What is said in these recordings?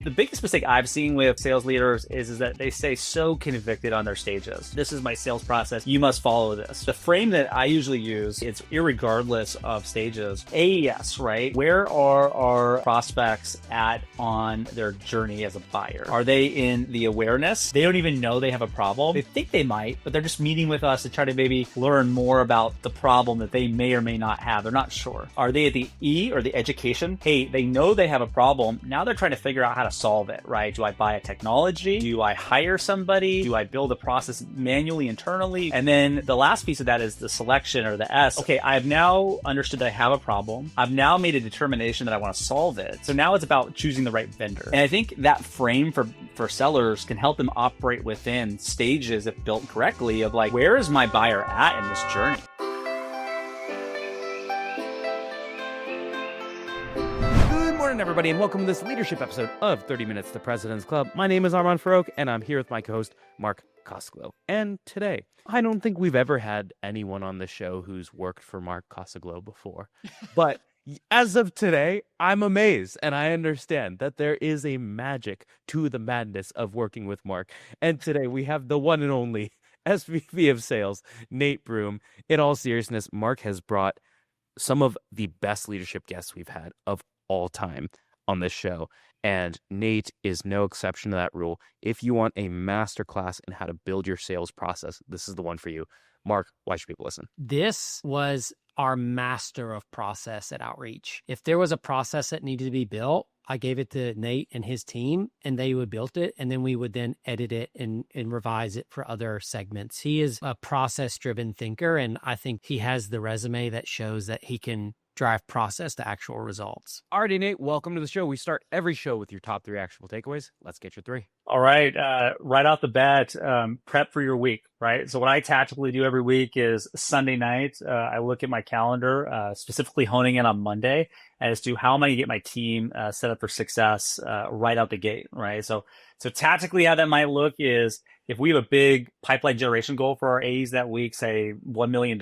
The biggest mistake I've seen with sales leaders is that they stay so convicted on their stages. This is my sales process. You must follow this. The frame that I usually use, it's irregardless of stages. AES, right? Where are our prospects at on their journey as a buyer? Are they in the awareness? They don't even know they have a problem. They think they might, but they're just meeting with us to try to maybe learn more about the problem that they may or may not have. They're not sure. Are they at the E or the education? Hey, they know they have a problem. Now they're trying to figure out how to solve it, right? Do I buy a technology? Do I hire somebody? Do I build a process manually internally? And then the last piece of that is the selection or the S. Okay, I've now understood that I have a problem. I've now made a determination that I want to solve it. So now it's about choosing the right vendor. And I think that frame for sellers can help them operate within stages, if built correctly, of like, where is my buyer at in this journey? Good morning, everybody, and welcome to this leadership episode of 30 Minutes to President's Club. My name is Armand Farouk, and I'm here with my co-host, Mark Cosglow. And today, I don't think we've ever had anyone on the show who's worked for Mark Cosglow before. But as of today, I'm amazed, and I understand that there is a magic to the madness of working with Mark. And today, we have the one and only SVP of Sales, Nate Broome. In all seriousness, Mark has brought some of the best leadership guests we've had of all time on this show, and Nate is no exception to that rule. If you want a masterclass in how to build your sales process, this is the one for you. Mark, why should people listen? This was our master of process at Outreach. If there was a process that needed to be built, I gave it to Nate and his team, and they would build it, and then we would then edit it and revise it for other segments. He is a process-driven thinker, and I think he has the resume that shows that he can drive process to actual results. Alrighty, Nate, welcome to the show. We start every show with your top 3 actionable takeaways. Let's get your 3. All right. Right off the bat, prep for your week, right? So what I tactically do every week is Sunday night, I look at my calendar, specifically honing in on Monday as to how am I going to get my team set up for success right out the gate, right? So tactically how that might look is if we have a big pipeline generation goal for our AEs that week, say $1 million,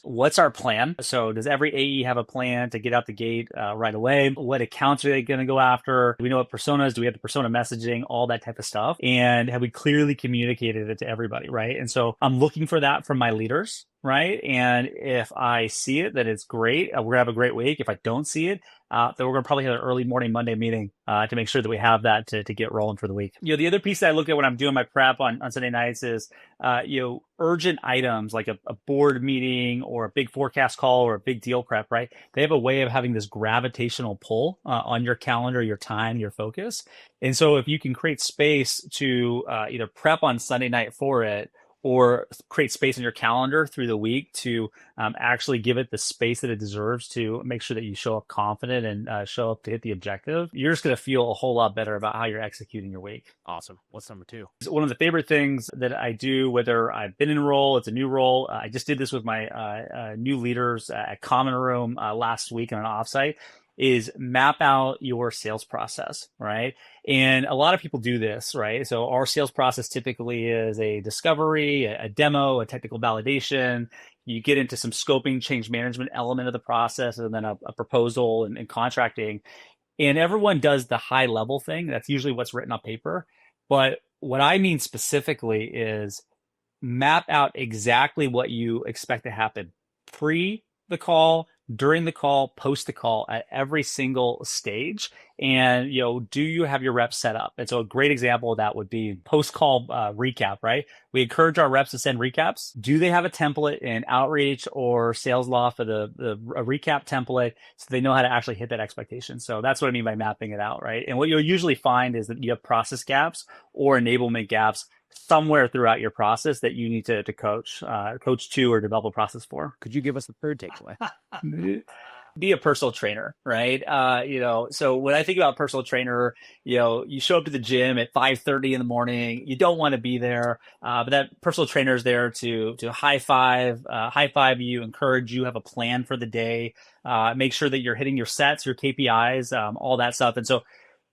what's our plan? So does every AE have a plan to get out the gate right away? What accounts are they going to go after? Do we know what personas? Do we have the persona messaging? All that type of stuff. And have we clearly communicated it to everybody, right? And so I'm looking for that from my leaders, right? And if I see it, then it's great. We're going to have a great week. If I don't see it, then we're going to probably have an early morning Monday meeting to make sure that we have that to get rolling for the week. The other piece that I look at when I'm doing my prep on Sunday nights is, urgent items like a board meeting or a big forecast call or a big deal prep, right? They have a way of having this gravitational pull on your calendar, your time, your focus. And so if you can create space to either prep on Sunday night for it, or create space in your calendar through the week to actually give it the space that it deserves to make sure that you show up confident and show up to hit the objective, you're just going to feel a whole lot better about how you're executing your week. Awesome. What's number 2? One of the favorite things that I do, whether I've been in a role, it's a new role. I just did this with my new leaders at Common Room last week on an offsite, is map out your sales process, right? And a lot of people do this, right? So our sales process typically is a discovery, a demo, a technical validation. You get into some scoping, change management element of the process, and then a proposal and contracting. And everyone does the high level thing. That's usually what's written on paper. But what I mean specifically is map out exactly what you expect to happen pre the call, during the call, post the call, at every single stage. And, do you have your reps set up? And so a great example of that would be post-call recap, right? We encourage our reps to send recaps. Do they have a template in Outreach or Sales Law for a recap template so they know how to actually hit that expectation? So that's what I mean by mapping it out, right? And what you'll usually find is that you have process gaps or enablement gaps somewhere throughout your process that you need to coach to or develop a process for. Could you give us the third takeaway? Be a personal trainer, right? So when I think about personal trainer, you show up to the gym at 5:30 in the morning. You don't want to be there, but that personal trainer is there to high five you, encourage you, have a plan for the day, make sure that you're hitting your sets, your KPIs, all that stuff. And so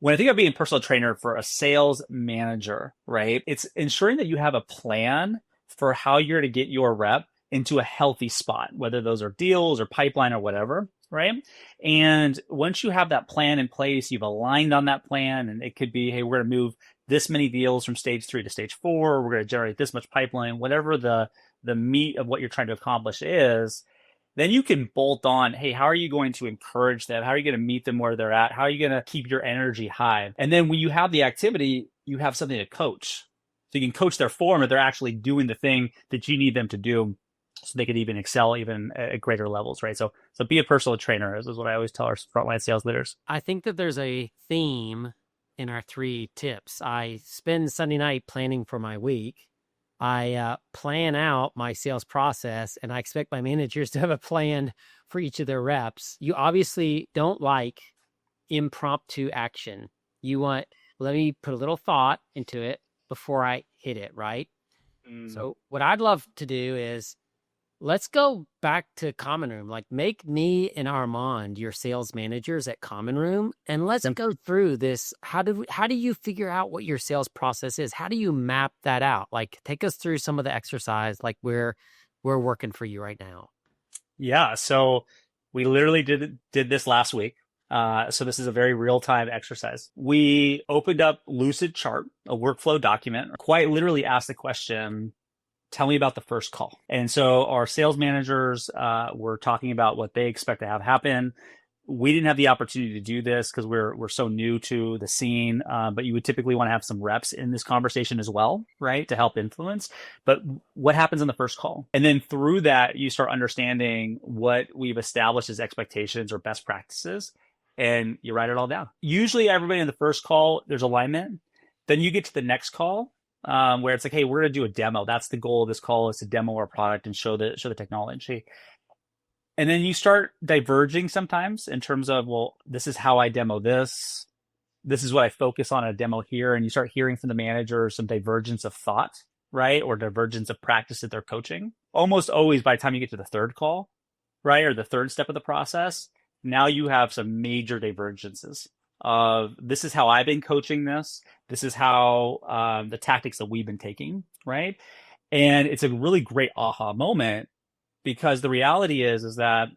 when I think of being a personal trainer for a sales manager, right, it's ensuring that you have a plan for how you're to get your rep into a healthy spot, whether those are deals or pipeline or whatever. right? And once you have that plan in place, you've aligned on that plan, and it could be, hey, we're going to move this many deals from stage 3 to stage 4. We're going to generate this much pipeline, whatever the meat of what you're trying to accomplish is. Then you can bolt on, hey, how are you going to encourage them? How are you going to meet them where they're at? How are you going to keep your energy high? And then when you have the activity, you have something to coach. So you can coach their form, or they're actually doing the thing that you need them to do, so they could even excel even at greater levels, right? So be a personal trainer is what I always tell our frontline sales leaders. I think that there's a theme in our 3 tips. I spend Sunday night planning for my week. I plan out my sales process, and I expect my managers to have a plan for each of their reps. You obviously don't like impromptu action. You want, let me put a little thought into it before I hit it, right? So what I'd love to do is, let's go back to Common Room. Like, make me and Armand your sales managers at Common Room, and let's go through this. How do you figure out what your sales process is? How do you map that out? Like, take us through some of the exercise, like where we're working for you right now. Yeah, so we literally did this last week. So this is a very real-time exercise. We opened up Lucid Chart, a workflow document, quite literally asked the question, tell me about the first call. And so our sales managers were talking about what they expect to have happen. We didn't have the opportunity to do this because we're so new to the scene, but you would typically want to have some reps in this conversation as well, right, to help influence. But what happens on the first call? And then through that, you start understanding what we've established as expectations or best practices, and you write it all down. Usually everybody in the first call, there's alignment. Then you get to the next call, where it's like, hey, we're going to do a demo. That's the goal of this call, is to demo our product and show the technology. And then you start diverging sometimes in terms of, well, this is how I demo this. This is what I focus on a demo here. And you start hearing from the manager some divergence of thought, right? Or divergence of practice that they're coaching. Almost always by the time you get to the third call, right? Or the third step of the process, now you have some major divergences of, this is how I've been coaching this. This is how the tactics that we've been taking, right? And it's a really great aha moment, because the reality is that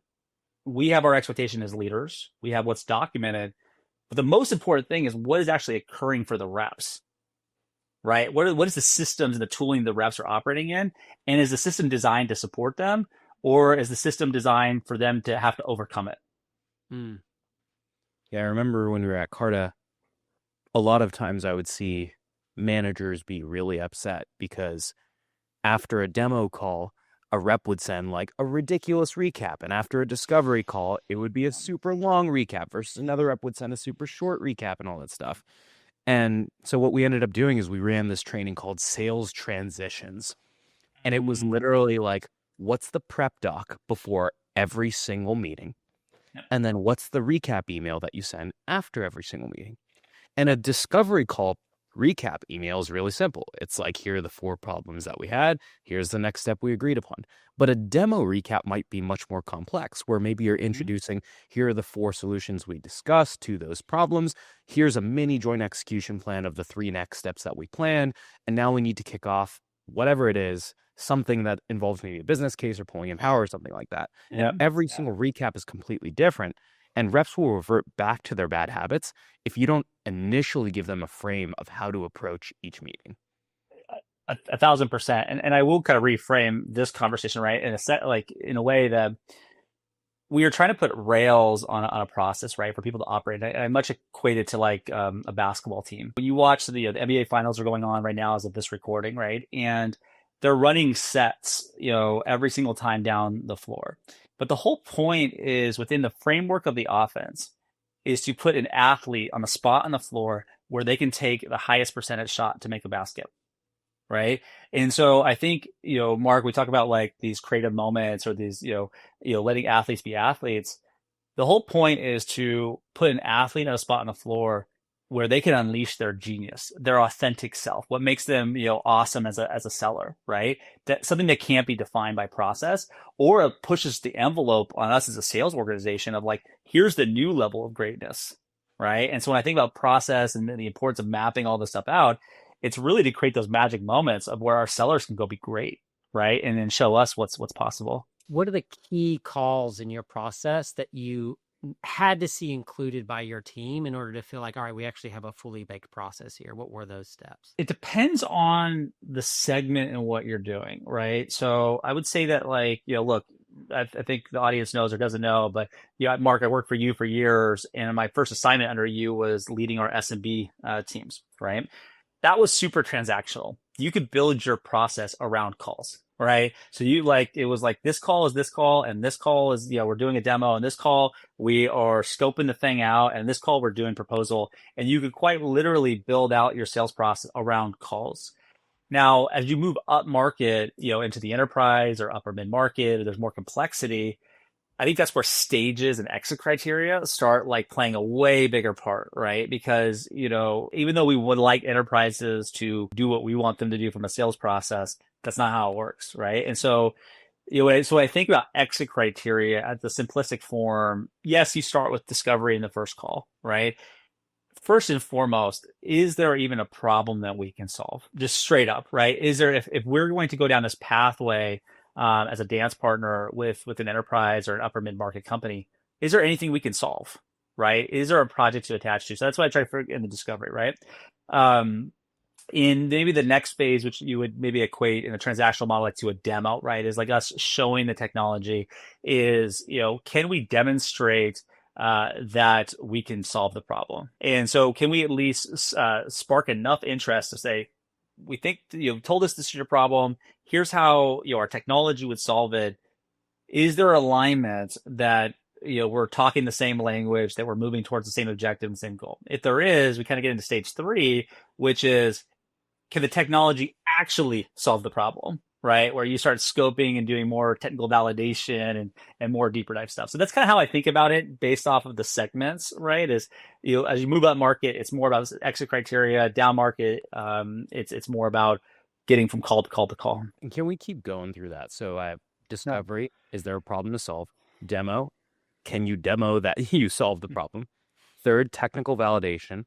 we have our expectation as leaders. We have what's documented. But the most important thing is what is actually occurring for the reps, right? What is the systems and the tooling the reps are operating in? And is the system designed to support them, or is the system designed for them to have to overcome it? Yeah, I remember when we were at Carta, a lot of times I would see managers be really upset because after a demo call, a rep would send like a ridiculous recap. And after a discovery call, it would be a super long recap versus another rep would send a super short recap and all that stuff. And so what we ended up doing is we ran this training called Sales Transitions. And it was literally like, what's the prep doc before every single meeting? And then what's the recap email that you send after every single meeting? And a discovery call recap email is really simple. It's like, here are the 4 problems that we had. Here's the next step we agreed upon. But a demo recap might be much more complex, where maybe you're introducing, here are the 4 solutions we discussed to those problems. Here's a mini joint execution plan of the 3 next steps that we planned. And now we need to kick off whatever it is, something that involves maybe a business case or pulling in power or something like that. Yeah. Every single recap is completely different. And reps will revert back to their bad habits if you don't initially give them a frame of how to approach each meeting. 1,000%. And I will kind of reframe this conversation, right? In a way that we are trying to put rails on a process, right, for people to operate. I much equate it to like a basketball team. When you watch the NBA finals are going on right now as of this recording, right? And they're running sets, every single time down the floor. But the whole point is, within the framework of the offense, is to put an athlete on a spot on the floor where they can take the highest percentage shot to make a basket, right? And so I think, Mark, we talk about like these creative moments, or these, letting athletes be athletes. The whole point is to put an athlete on a spot on the floor where they can unleash their genius, their authentic self, what makes them, awesome as a seller, right? That something that can't be defined by process, or it pushes the envelope on us as a sales organization of like, here's the new level of greatness, right? And so when I think about process and the importance of mapping all this stuff out, it's really to create those magic moments of where our sellers can go be great, right? And then show us what's possible. What are the key calls in your process that you had to see included by your team in order to feel like, all right, we actually have a fully baked process here? What were those steps? It depends on the segment and what you're doing, right? So I would say that, like, look, I think the audience knows or doesn't know, but Mark, I worked for you for years, and my first assignment under you was leading our SMB teams, right? That was super transactional. You could build your process around calls, right? So it was like, this call is this call, and this call is, we're doing a demo, and this call we are scoping the thing out, and this call we're doing proposal. And you could quite literally build out your sales process around calls. Now, as you move up market, into the enterprise or upper mid market, there's more complexity. I think that's where stages and exit criteria start like playing a way bigger part, right? Because, even though we would like enterprises to do what we want them to do from a sales process, that's not how it works, right? And so, so when I think about exit criteria at the simplistic form, yes, you start with discovery in the first call, right? First and foremost, is there even a problem that we can solve? Just straight up, right? Is there, if we're going to go down this pathway, as a dance partner with an enterprise or an upper mid-market company, is there anything we can solve, right? Is there a project to attach to? So that's what I try for in the discovery, right? In maybe the next phase, which you would maybe equate in a transactional model like to a demo, right? Is like us showing the technology is, can we demonstrate that we can solve the problem? And so can we at least spark enough interest to say, we think you've told us this is your problem. Here's how our technology would solve it. Is there alignment that we're talking the same language, that we're moving towards the same objective and same goal? If there is, we kind of get into stage 3, which is, can the technology actually solve the problem, right? Where you start scoping and doing more technical validation and more deeper dive stuff. So that's kind of how I think about it based off of the segments, right? Is, as you move up market, it's more about exit criteria. Down market, it's more about getting from call to call to call. And can we keep going through that? So I have discovery. Is there a problem to solve? Demo. Can you demo that you solve the problem? Third, technical validation.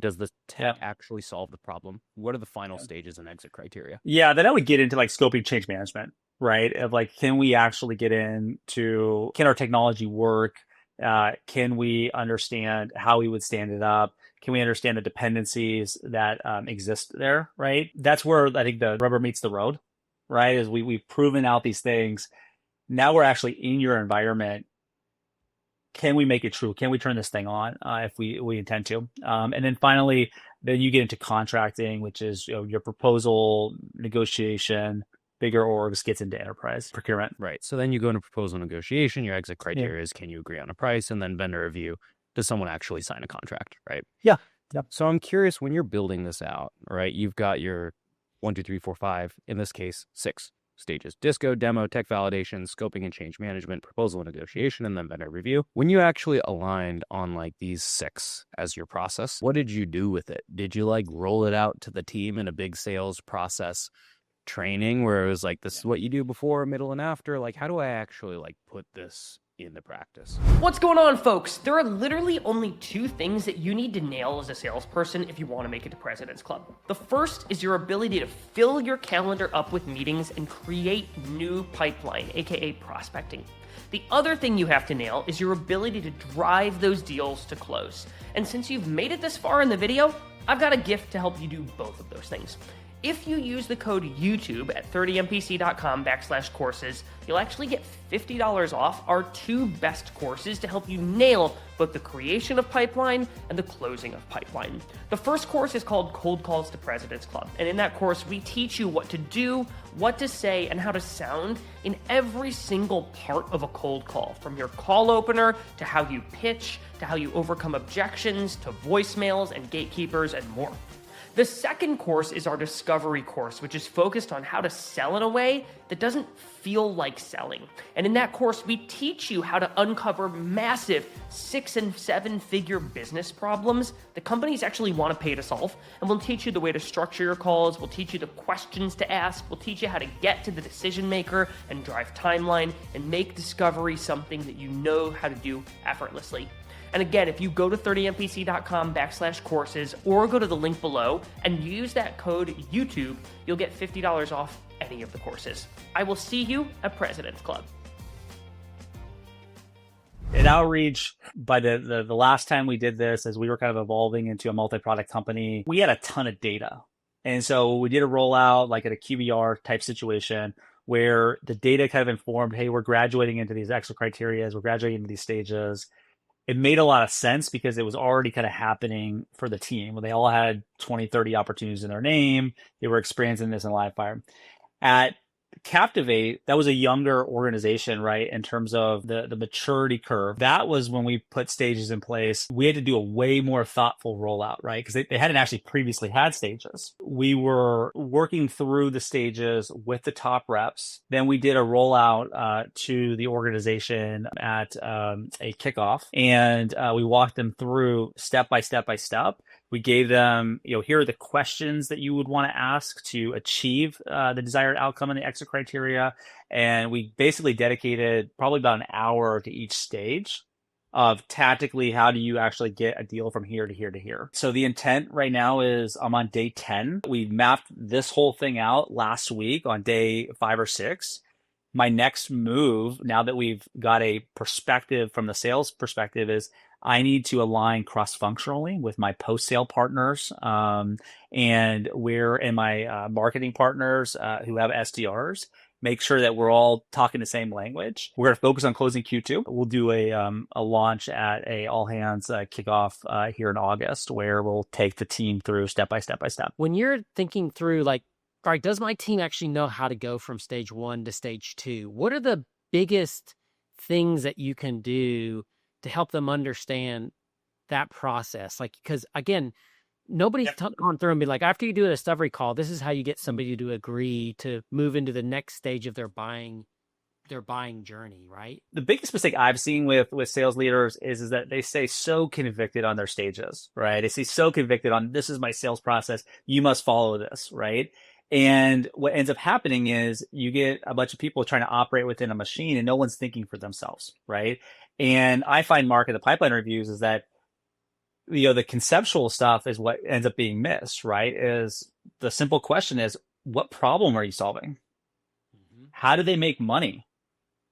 Does the tech actually solve the problem? What are the final stages and exit criteria? Yeah, then I would get into like scoping change management, right? Of like, can we actually get into, can our technology work? Can we understand how we would stand it up? Can we understand the dependencies that exist there, right? That's where I think the rubber meets the road, right? Is we've proven out these things. Now we're actually in your environment. Can we make it true? Can we turn this thing on if we intend to? And then finally, then you get into contracting, which is your proposal, negotiation. Bigger orgs gets into enterprise procurement. Right. So then you go into proposal negotiation. Your exit criteria is, can you agree on a price? And then vendor review. Does someone actually sign a contract? Right. Yeah. So I'm curious, when you're building this out, right? You've got your 1, 2, 3, 4, 5. In this case, 6 stages: disco, demo, tech validation, scoping and change management, proposal and negotiation, and then vendor review. When you actually aligned on like these 6 as your process, what did you do with it? Did you like roll it out to the team in a big sales process training where it was like, this is what you do before, middle, and after? Like, how do I actually like put this into practice? What's going on, folks? There are literally only 2 things that you need to nail as a salesperson if you want to make it to President's Club. The first is your ability to fill your calendar up with meetings and create new pipeline, aka prospecting. The other thing you have to nail is your ability to drive those deals to close. And since you've made it this far in the video, I've got a gift to help you do both of those things. If you use the code YouTube at 30mpc.com/courses, you'll actually get $50 off our 2 best courses to help you nail both the creation of pipeline and the closing of pipeline. The first course is called Cold Calls to President's Club. And in that course, we teach you what to do, what to say, and how to sound in every single part of a cold call, from your call opener to how you pitch, to how you overcome objections, to voicemails and gatekeepers and more. The second course is our discovery course, which is focused on how to sell in a way that doesn't feel like selling. And in that course, we teach you how to uncover massive 6- and 7-figure business problems that companies actually want to pay to solve. And we'll teach you the way to structure your calls. We'll teach you the questions to ask. We'll teach you how to get to the decision maker and drive timeline and make discovery something that you know how to do effortlessly. And again, if you go to 30mpc.com/courses or go to the link below and use that code YouTube, you'll get $50 off any of the courses. I will see you at President's Club. In outreach, by the last time we did this, as we were kind of evolving into a multi-product company, we had a ton of data. And so we did a rollout like at a QBR type situation where the data kind of informed, hey, we're graduating into these extra criteria, we're graduating into these stages. It made a lot of sense because it was already kind of happening for the team. They all had 20, 30 opportunities in their name. They were experiencing this in live fire. At Captivate, that was a younger organization, right? In terms of the maturity curve. That was when we put stages in place. We had to do a way more thoughtful rollout, right? Because they hadn't actually previously had stages. We were working through the stages with the top reps. Then we did a rollout to the organization at a kickoff, and we walked them through step by step by step. We gave them, here are the questions that you would want to ask to achieve the desired outcome in the exit criteria. And we basically dedicated probably about an hour to each stage of tactically, how do you actually get a deal from here to here to here? So the intent right now is I'm on day 10. We mapped this whole thing out last week on day 5 or 6. My next move, now that we've got a perspective from the sales perspective, is I need to align cross-functionally with my post-sale partners, and my marketing partners who have SDRs. Make sure that we're all talking the same language. We're going to focus on closing Q2. We'll do a launch at a all hands kickoff here in August, where we'll take the team through step by step by step. When you're thinking through, like, all right, does my team actually know how to go from stage 1 to stage 2? What are the biggest things that you can do to help them understand that process? Like, because again, nobody's gone through and be like, after you do a discovery call, this is how you get somebody to agree to move into the next stage of their buying journey, right? The biggest mistake I've seen with sales leaders is that they stay so convicted on their stages, right? They stay so convicted on, this is my sales process, you must follow this, right? And what ends up happening is you get a bunch of people trying to operate within a machine and no one's thinking for themselves, right? And I find, Mark, in the pipeline reviews is that, the conceptual stuff is what ends up being missed, right? Is the simple question is, what problem are you solving? Mm-hmm. How do they make money?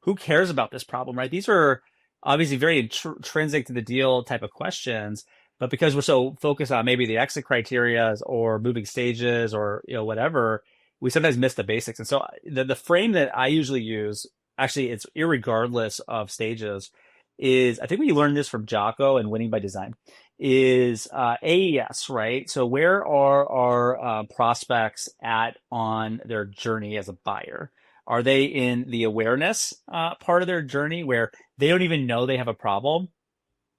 Who cares about this problem, right? These are obviously very intrinsic to the deal type of questions, but because we're so focused on maybe the exit criteria or moving stages or, whatever, we sometimes miss the basics. And so the frame that I usually use, actually, it's irregardless of stages, is, I think we learned this from Jocko and Winning by Design, is AES, right? So where are our prospects at on their journey as a buyer? Are they in the awareness part of their journey where they don't even know they have a problem?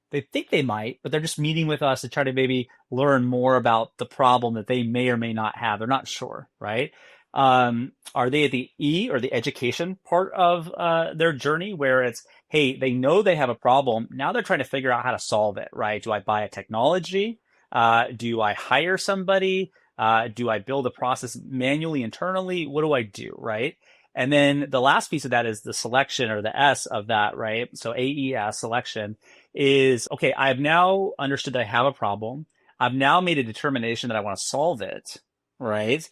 They think they might, but they're just meeting with us to try to maybe learn more about the problem that they may or may not have. They're not sure, right? Are they at the E, or the education part of their journey, where it's, hey, they know they have a problem. Now they're trying to figure out how to solve it, right? Do I buy a technology? Do I hire somebody? Do I build a process manually internally? What do I do, right? And then the last piece of that is the selection, or the S of that, right? So AES, selection, is, okay, I've now understood that I have a problem. I've now made a determination that I want to solve it, right?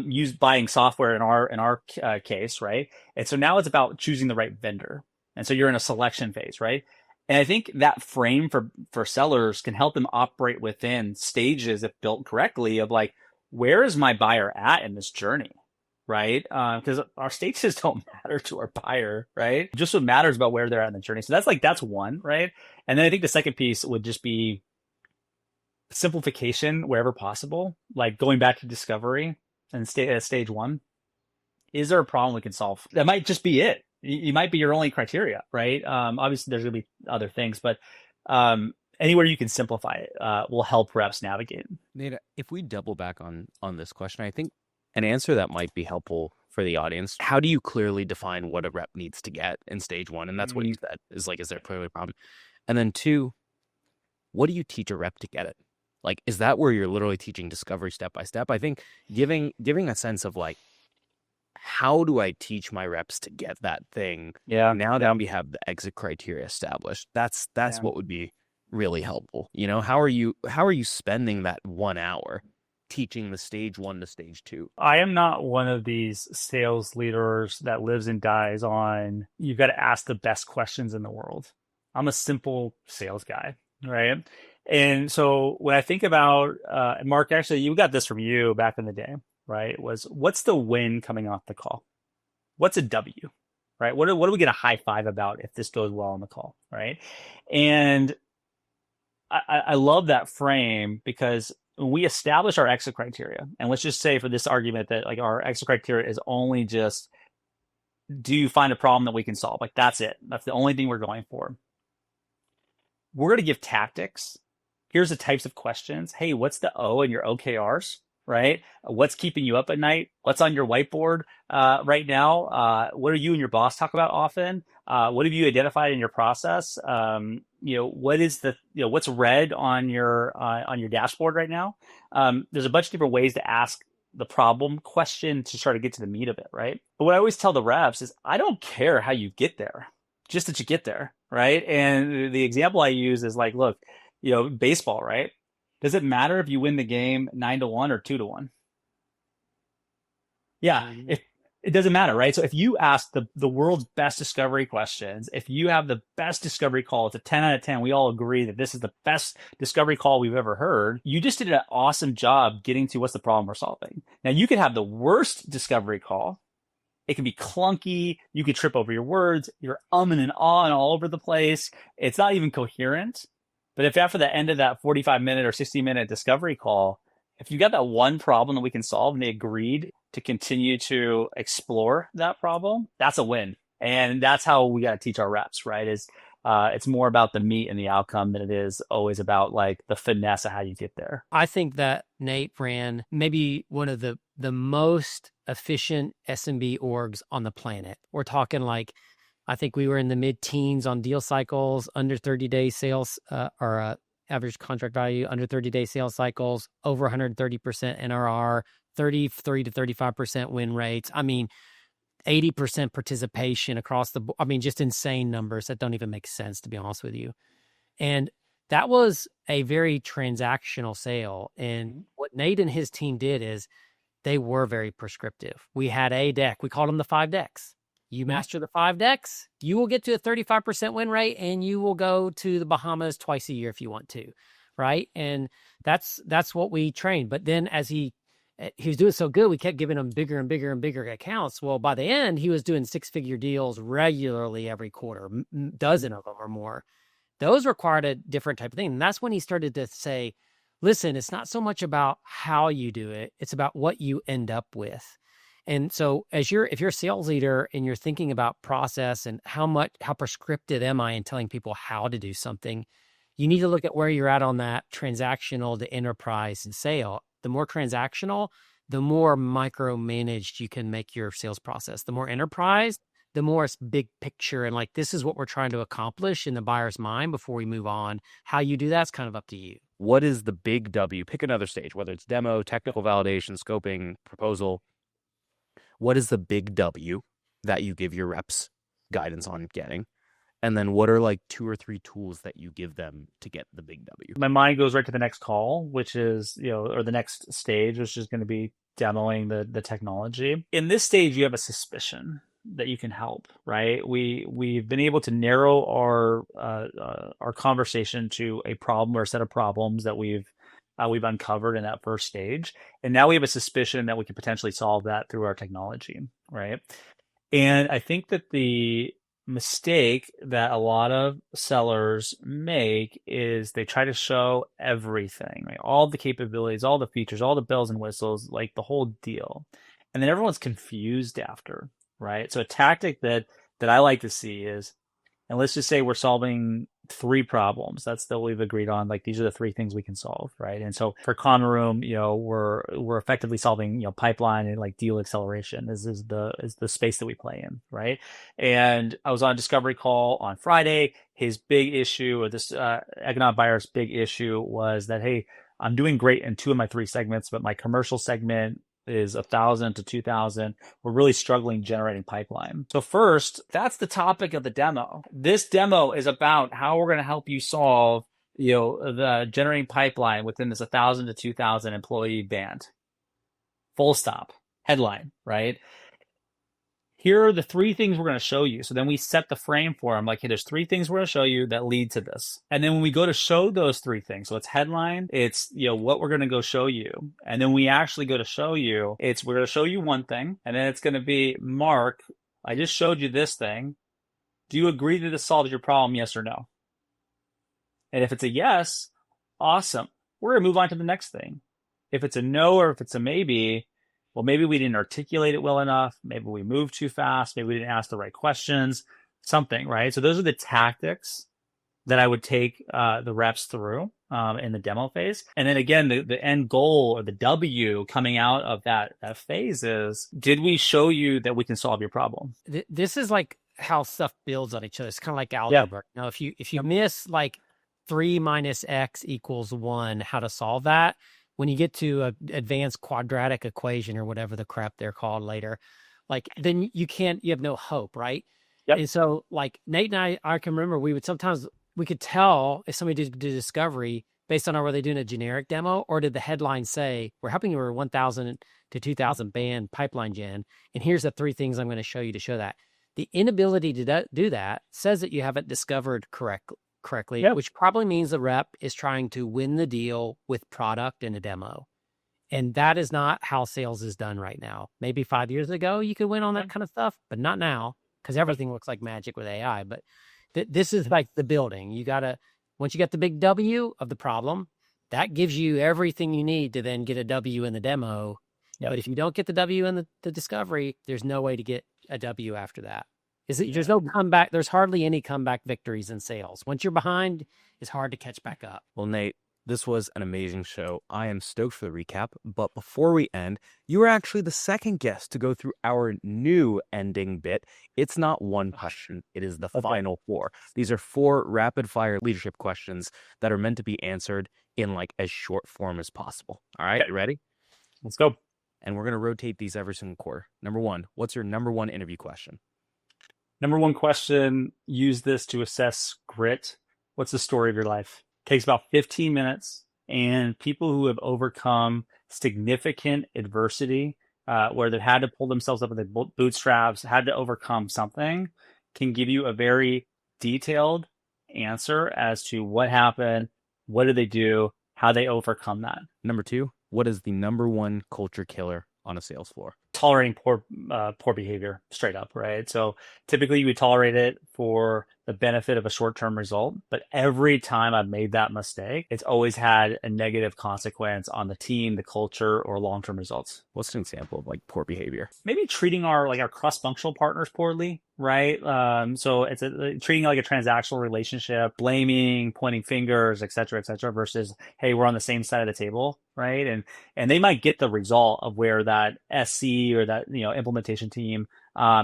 Use buying software in our case, right? And so now it's about choosing the right vendor. And so you're in a selection phase, right? And I think that frame for sellers can help them operate within stages, if built correctly, of like, where is my buyer at in this journey? Right? Because our stages don't matter to our buyer, right? Just what matters about where they're at in the journey. So that's one, right? And then I think the second piece would just be simplification wherever possible, like going back to discovery and stage 1. Is there a problem we can solve? That might just be it. You might be your only criteria, right? Obviously, there's going to be other things, but anywhere you can simplify it will help reps navigate. Nate, if we double back on this question, I think an answer that might be helpful for the audience: how do you clearly define what a rep needs to get in stage 1? And that's what you said, is like, is there clearly a problem? And then 2, what do you teach a rep to get it? Like, is that where you're literally teaching discovery step by step? I think giving a sense of like, how do I teach my reps to get that thing? Yeah. Now that we have the exit criteria established, that's what would be really helpful. How are you spending that 1 hour teaching the stage 1 to stage 2? I am not one of these sales leaders that lives and dies on, you've got to ask the best questions in the world. I'm a simple sales guy, right? And so when I think about, Mark, actually, you got this from you back in the day, right? Was what's the win coming off the call? What's a W, right? What do we get a high five about if this goes well on the call, right? And I love that frame because when we establish our exit criteria, and let's just say for this argument that like our exit criteria is only just, do you find a problem that we can solve? Like that's it. That's the only thing we're going for. We're going to give tactics. Here's the types of questions. Hey, what's the O in your OKRs? Right? What's keeping you up at night? What's on your whiteboard right now? What do you and your boss talk about often? What have you identified in your process? What is what's red on your dashboard right now? There's a bunch of different ways to ask the problem question to try to get to the meat of it, right? But what I always tell the reps is, I don't care how you get there, just that you get there, right? And the example I use is like, look, baseball, right? Does it matter if you win the game 9-1 or 2-1? Yeah, if it doesn't matter, right? So if you ask the world's best discovery questions, if you have the best discovery call, it's a 10 out of 10. We all agree that this is the best discovery call we've ever heard. You just did an awesome job getting to what's the problem we're solving. Now you could have the worst discovery call. It can be clunky. You could trip over your words. You're umming and ahhing all over the place. It's not even coherent. But if after the end of that 45-minute or 60-minute discovery call, if you got that one problem that we can solve and they agreed to continue to explore that problem, that's a win. And that's how we got to teach our reps, right? It's more about the meat and the outcome than it is always about like the finesse of how you get there. I think that Nate ran maybe one of the most efficient SMB orgs on the planet. We're talking like, I think we were in the mid-teens on deal cycles, under 30-day sales or average contract value, under 30-day sales cycles, over 130% NRR, 33 to 35% win rates. I mean, 80% participation across the board. I mean, just insane numbers that don't even make sense, to be honest with you. And that was a very transactional sale. And what Nate and his team did is they were very prescriptive. We had a deck. We called them the 5 decks. You master the 5 decks, you will get to a 35% win rate, and you will go to the Bahamas twice a year if you want to, right? And that's what we trained. But then as he was doing so good, we kept giving him bigger and bigger and bigger accounts. Well, by the end, he was doing 6-figure deals regularly every quarter, dozen of them or more. Those required a different type of thing. And that's when he started to say, listen, it's not so much about how you do it, it's about what you end up with. And so if you're a sales leader and you're thinking about process and how prescriptive am I in telling people how to do something, you need to look at where you're at on that transactional to enterprise and sale. The more transactional, the more micromanaged you can make your sales process. The more enterprise, the more it's big picture and like, this is what we're trying to accomplish in the buyer's mind before we move on. How you do that's kind of up to you. What is the big W? Pick another stage, whether it's demo, technical validation, scoping, proposal. What is the big W that you give your reps guidance on getting? And then what are like 2 or 3 tools that you give them to get the big W? My mind goes right to the next call, which is, or the next stage, which is going to be demoing the technology. In this stage, you have a suspicion that you can help, right? We've been able to narrow our conversation to a problem or a set of problems that we've uncovered in that first stage. And now we have a suspicion that we can potentially solve that through our technology, right? And I think that the mistake that a lot of sellers make is they try to show everything, right? All the capabilities, all the features, all the bells and whistles, like the whole deal. And then everyone's confused after, right? So a tactic that I like to see is, and let's just say we're solving 3 problems. That's that we've agreed on. Like these are the 3 things we can solve, right? And so for Conroom, we're effectively solving pipeline and like deal acceleration. This is the space that we play in, right? And I was on a discovery call on Friday. His big issue, or this economic buyer's big issue, was that, hey, I'm doing great in 2 of my 3 segments, but my commercial segment is 1,000 to 2,000. We're really struggling generating pipeline. So first, that's the topic of the demo. This demo is about how we're going to help you solve, the generating pipeline within this 1,000 to 2,000 employee band. Full stop. Headline, right? here are the three things we're going to show you. So then we set the frame for them. Like, hey, there's three things we're going to show you that lead to this. And then when we go to show those three things, so it's headline, it's, what we're going to go show you. And then we actually go to show you, we're going to show you one thing. And then it's going to be, Mark, I just showed you this thing. Do you agree that this solves your problem? Yes or no? And if it's a yes, awesome. We're going to move on to the next thing. If it's a no, or if it's a maybe, well, maybe we didn't articulate it well enough. Maybe we moved too fast. Maybe we didn't ask the right questions, something, right? So those are the tactics that I would take the reps through in the demo phase. And then again, the end goal, or the W coming out of that phase is, did we show you that we can solve your problem? This is like how stuff builds on each other. It's kind of like algebra. Now, if you miss like 3 minus x equals 1, how to solve that, when you get to an advanced quadratic equation or whatever the crap they're called later, like then you have no hope, right? Yep. And so like Nate and I can remember we could tell if somebody did discovery based on whether they're doing a generic demo, or did the headline say, we're helping you with 1,000 to 2,000 band pipeline gen, and here's the 3 things I'm going to show you to show that. The inability to do that says that you haven't discovered correctly, yep. Which probably means the rep is trying to win the deal with product in a demo. And that is not how sales is done right now. Maybe 5 years ago, you could win on that kind of stuff, but not now, because everything looks like magic with AI. But this is like the building. You got to, once you get the big W of the problem, that gives you everything you need to then get a W in the demo. Yep. But if you don't get the W in the discovery, there's no way to get a W after that. There's no comeback. There's hardly any comeback victories in sales. Once you're behind, it's hard to catch back up. Well, Nate, this was an amazing show. I am stoked for the recap. But before we end, you were actually the second guest to go through our new ending bit. It's not one question. It is the final 4. These are 4 rapid fire leadership questions that are meant to be answered in like as short form as possible. All right. You ready? Let's go. And we're going to rotate these every single quarter. Number 1, what's your number 1 interview question? Number 1 question, use this to assess grit. What's the story of your life? Takes about 15 minutes, and people who have overcome significant adversity, where they've had to pull themselves up with their bootstraps, had to overcome something, can give you a very detailed answer as to what happened, what did they do, how they overcome that. Number 2, what is the number 1 culture killer on a sales floor? Tolerating poor behavior, straight up, right? So typically you would tolerate it for the benefit of a short-term result, but every time I've made that mistake, it's always had a negative consequence on the team, the culture, or long-term results. What's an example of like poor behavior? Maybe treating our cross-functional partners poorly, right? So it's treating like a transactional relationship, blaming, pointing fingers, et cetera, versus, hey, we're on the same side of the table, right? And they might get the result of where that SC or that implementation team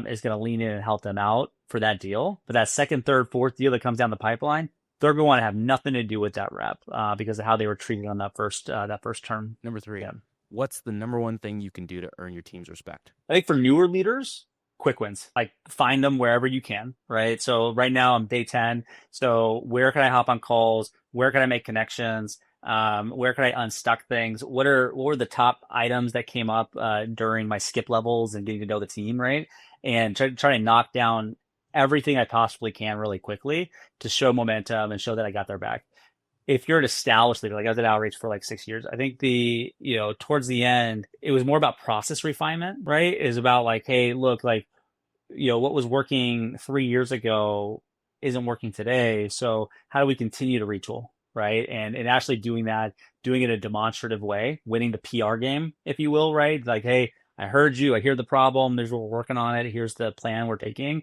is going to lean in and help them out for that deal. But that second, third, fourth deal that comes down the pipeline, they're going to want to have nothing to do with that rep because of how they were treated on that first term. Number 3, what's the number 1 thing you can do to earn your team's respect? I think for newer leaders, quick wins. Like find them wherever you can, right? So right now I'm day 10. So where can I hop on calls? Where can I make connections? Where can I unstuck things? What were the top items that came up during my skip levels and getting to know the team, right? And try to knock down everything I possibly can really quickly to show momentum and show that I got their back. If you're an established leader, like I was at Outreach for like 6 years, I think towards the end, it was more about process refinement, right? It was about like, hey, look, like, what was working 3 years ago isn't working today. So how do we continue to retool? Right. And actually doing it in a demonstrative way, winning the PR game, if you will, right? Like, hey, I heard you, I hear the problem. There's what we're working on it. Here's the plan we're taking.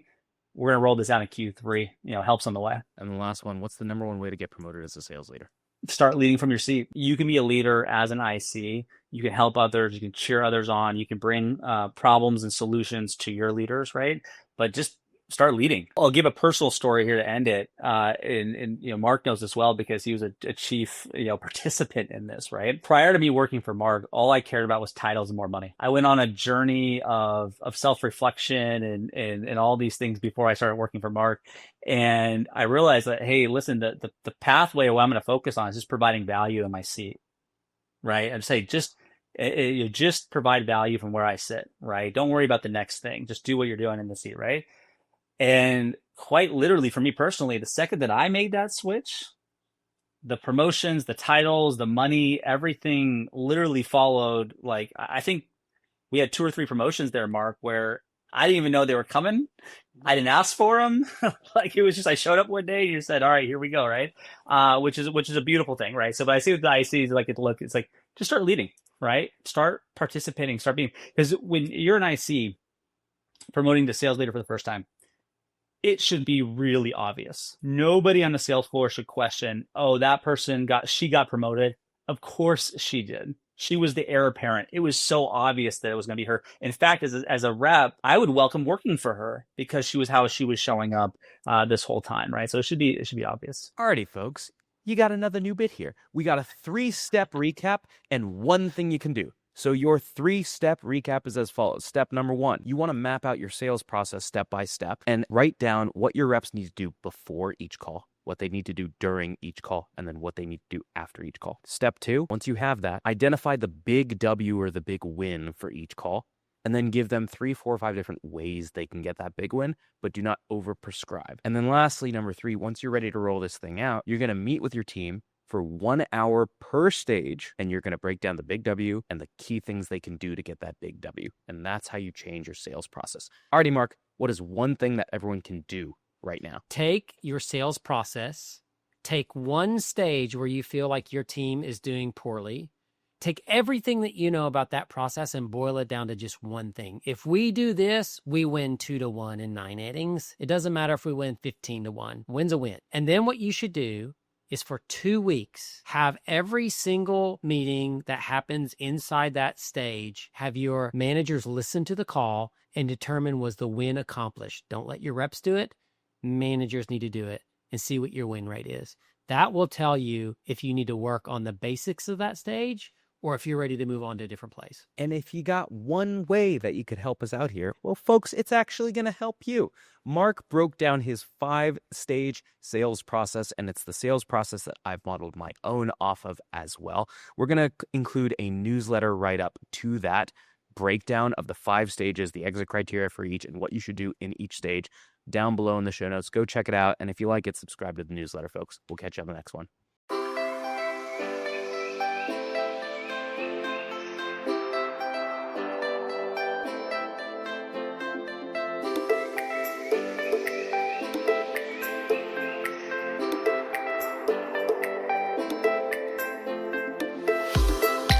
We're going to roll this out in Q3, helps on the way. And the last one, what's the number 1 way to get promoted as a sales leader? Start leading from your seat. You can be a leader as an IC. You can help others. You can cheer others on. You can bring problems and solutions to your leaders, right? But just start leading. I'll give a personal story here to end it. And Mark knows this well because he was a chief, participant in this, right? Prior to me working for Mark, all I cared about was titles and more money. I went on a journey of self-reflection and all these things before I started working for Mark. And I realized that, hey, listen, the pathway of what I'm going to focus on is just providing value in my seat, right? I'd say just You just provide value from where I sit, right? Don't worry about the next thing. Just do what you're doing in the seat, right? And quite literally for me personally, the second that I made that switch, the promotions, the titles, the money, everything literally followed. Like, I think we had 2 or 3 promotions there, Mark, where I didn't even know they were coming. I didn't ask for them. Like, it was just, I showed up one day and you said, all right, here we go. Right. Which is a beautiful thing. Right. So, but I see with the ICs, like, it's like, just start leading, right? Start participating, start being, because when you're an IC promoting the sales leader for the first time, it should be really obvious. Nobody on the sales floor should question, oh, that person she got promoted. Of course she did. She was the heir apparent. It was so obvious that it was going to be her. In fact, as a rep, I would welcome working for her because she was how she was showing up this whole time, right? So it should be obvious. Alrighty, folks, you got another new bit here. We got a 3-step recap and one thing you can do. So your 3-step recap is as follows. Step number 1, you want to map out your sales process step by step and write down what your reps need to do before each call, what they need to do during each call, and then what they need to do after each call. Step 2, once you have that, identify the big W or the big win for each call, and then give them 3, 4, 5 different ways they can get that big win, but do not over-prescribe. And then lastly, number 3, once you're ready to roll this thing out, you're going to meet with your team for 1 hour per stage, and you're going to break down the big W and the key things they can do to get that big W. And that's how you change your sales process. Alrighty, Mark, what is one thing that everyone can do right now? Take your sales process, take one stage where you feel like your team is doing poorly, take everything that you know about that process and boil it down to just one thing. If we do this, we win 2-1 in 9 innings. It doesn't matter if we win 15-1. Win's a win. And then what you should do is for 2 weeks, have every single meeting that happens inside that stage, have your managers listen to the call and determine, was the win accomplished? Don't let your reps do it. Managers need to do it and see what your win rate is. That will tell you if you need to work on the basics of that stage or if you're ready to move on to a different place. And if you got one way that you could help us out here, well, folks, it's actually going to help you. Mark broke down his 5-stage sales process, and it's the sales process that I've modeled my own off of as well. We're going to include a newsletter write-up to that breakdown of the 5 stages, the exit criteria for each, and what you should do in each stage down below in the show notes. Go check it out. And if you like it, subscribe to the newsletter, folks. We'll catch you on the next one.